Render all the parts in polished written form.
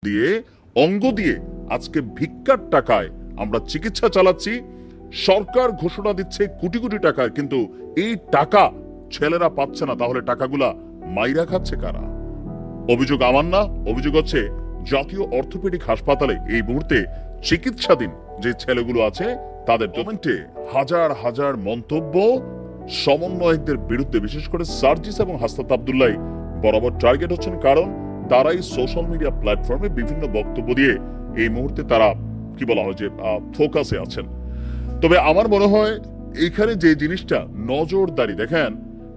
দিয়ে অঙ্গ দিয়ে আজকে ভিক্ষার টাকায় আমরা চিকিৎসা চালাচ্ছি। সরকার ঘোষণা দিচ্ছে কোটি কোটি টাকা, কিন্তু এই টাকা ছেলেরা পাচ্ছে না। তাহলে টাকাগুলা মাইরা খাচ্ছে কারা? অভিযোগ আমার না, অভিযোগ হচ্ছে জাতীয় অর্থোপেডিক হাসপাতালে এই মুহূর্তে চিকিৎসাধীন যে ছেলেগুলো আছে তাদের। কমেন্টে হাজার হাজার মন্তব্য সমন্বয়কদের বিরুদ্ধে, বিশেষ করে সার্জিস এবং হাসনাত আব্দুল্লাহ বরাবর টার্গেট হচ্ছেন, কারণ তারাই সোশ্যাল মিডিয়া প্ল্যাটফর্মে বিভিন্ন বক্তব্য দিয়ে এই মুহূর্তে তারা কি বলা হয় যে ফোকাসে আছেন। তবে আমার মনে হয় এইখানে যে জিনিসটা নজরদারি, দেখেন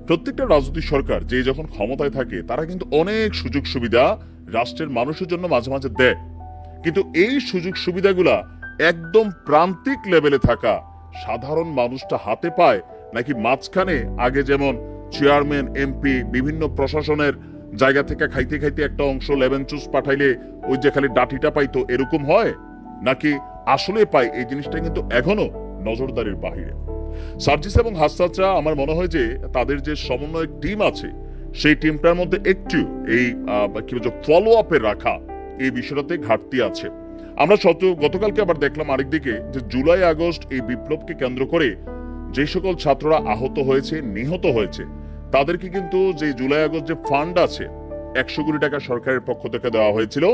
প্রত্যেকটা রাজনৈতিক সরকার যে যখন ক্ষমতায় থাকে তারা কিন্তু অনেক সুযোগ সুবিধা রাষ্ট্রের মানুষের জন্য মাঝে মাঝে দেয়, কিন্তু এই সুযোগ সুবিধাগুলা একদম প্রান্তিক লেভেলে থাকা সাধারণ মানুষটা হাতে পায় নাকি মাঝখানে আগে যেমন চেয়ারম্যান, এমপি, বিভিন্ন প্রশাসনের জায়গা থেকে খাইতে খাইতে একটা অংশ লেবেন চুস পাঠাইলে ওই যে খালি ডাটিটা পাইতো, এরকম হয় নাকি আসলে পায়? এই জিনিসটা কিন্তু এখনো নজরদারির বাহিরে। সার্জিস এবং হাসনাতরা আমার মনে হয় যে তাদের যে সমন্বয় টিম আছে সেই টিমটার মধ্যে একটু এই কি বলছো ফলো আপে রাখা এই বিষয়টাতে ঘাটতি আছে। আমরা গতকালকে আবার দেখলাম আরেকদিকে যে জুলাই আগস্ট এই বিপ্লবকে কেন্দ্র করে যে সকল ছাত্ররা আহত হয়েছে, নিহত হয়েছে, তাদেরকে কিন্তু যে জুলাই আগস্ট যে ফান্ড আছে 100 কোটি টাকা সরকারের পক্ষ থেকে দেওয়া হয়েছিল,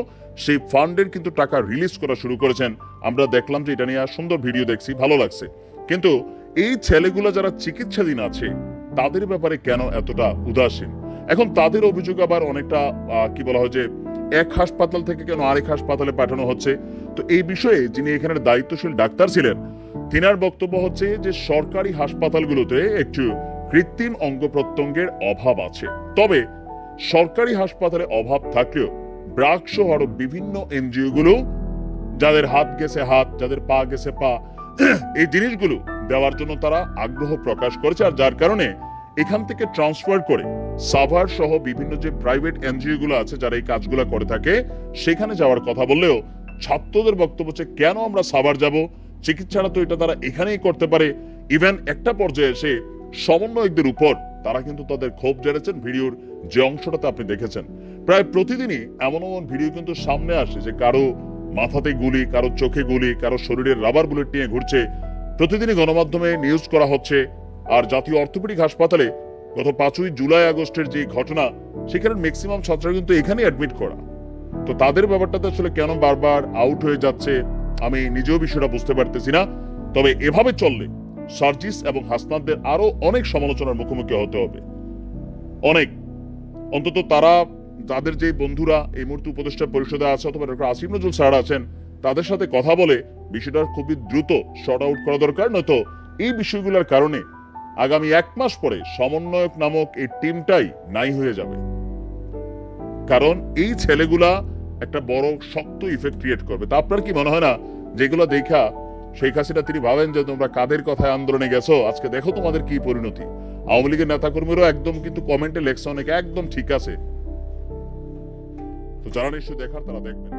সেই ফান্ডের কিন্তু টাকা রিলিজ করা শুরু করেছেন। আমরা দেখলাম যে এটা নিয়ে সুন্দর ভিডিও দেখছি, ভালো লাগছে। কিন্তু এই ছেলেগুলো যারা চিকিৎসাধীন আছে তাদের ব্যাপারে কেন এতটা উদাসীন? এখন তাদের অভিযোগ আবার অনেকটা কি বলা হয় যে এক হাসপাতাল থেকে কেন আরেক হাসপাতালে পাঠানো হচ্ছে। তো এই বিষয়ে যিনি এখানের দায়িত্বশীল ডাক্তার ছিলেন, তিনার বক্তব্য হচ্ছে যে সরকারি হাসপাতালগুলোতে একটু কৃত্রিম অঙ্গ প্রত্যঙ্গের অভাব আছে। তবে সরকারি হাসপাতালে অভাব থাকলেও ব্রাক সহ আরো বিভিন্ন এনজিও গুলো যাদের হাত গেছে হাত, যাদের পা গেছে পা, এই জিনিসগুলো দেওয়ার জন্য তারা আগ্রহ প্রকাশ করেছে। আর যার কারণে এখান থেকে ট্রান্সফার করে সাভার সহ বিভিন্ন যে প্রাইভেট এনজিও গুলো আছে যারা এই কাজগুলো করে থাকে সেখানে যাওয়ার কথা বললেও ছাত্রদের বক্তব্য হচ্ছে কেন আমরা সাভার যাব, চিকিৎসাটা তো এটা তারা এখানেই করতে পারে। ইভেন একটা পর্যায়ে এসে সমন্বয়কদের উপর তারা কিন্তু তাদের ক্ষোভ জেরেছেন। ভিডিওর যে অংশটাতে আপনি দেখেছেন, প্রায় প্রতিদিনই এমন এমন ভিডিও কিন্তু সামনে আসে যে কারো মাথাতে গুলি, কারো চোখে গুলি, কারো শরীরের রাবার বুলেট নিয়ে ঘুরছে। প্রতিদিনই গণমাধ্যমে নিউজ করা হচ্ছে। আর জাতীয় অর্থোপেডিক হাসপাতালে গত 5ই জুলাই আগস্টের যে ঘটনা, সেখানে ম্যাক্সিমাম ছাত্ররা কিন্তু এখানেই অ্যাডমিট করা। তো তাদের ব্যাপারটাতে আসলে কেন বারবার আউট হয়ে যাচ্ছে আমি নিজেও বিষয়টা বুঝতে পারতেছি না। তবে এভাবে চললে সার্জিস এবং হাসনাতদের আরো অনেক সমালোচনার মুখোমুখি হতে হবে। অনেক, অন্তত তারা তাদের যে বন্ধুরা এই মুহূর্তে উপদেষ্টা পরিষদে আছে অথবা ডক্টর আসিফ নজরুল স্যার আছেন, তাদের সাথে কথা বলে বিষয়টা খুবই দ্রুত শর্ট আউট করা দরকার। নয়তো এই বিষয়গুলোর কারণে আগামী 1 মাস পরে সমন্বয়ক নামক এই টিমটাই নাই হয়ে যাবে। কারণ এই ছেলেগুলা একটা বড় শক্ত ইফেক্ট ক্রিয়েট করবে। তা আপনার কি মনে হয় না যেগুলো দেখা শেখ হাসিনা তিনি ভাবেন যে তোমরা কাদের কথায় আন্দোলনে গেছো, আজকে দেখো তোমাদের কি পরিণতি? আওয়ামী লীগের নেতাকর্মীরাও একদম কিন্তু কমেন্টে লেখছে অনেকে একদম ঠিক আছে। তো যারা নিশ্চয়ই দেখার তারা দেখবেন।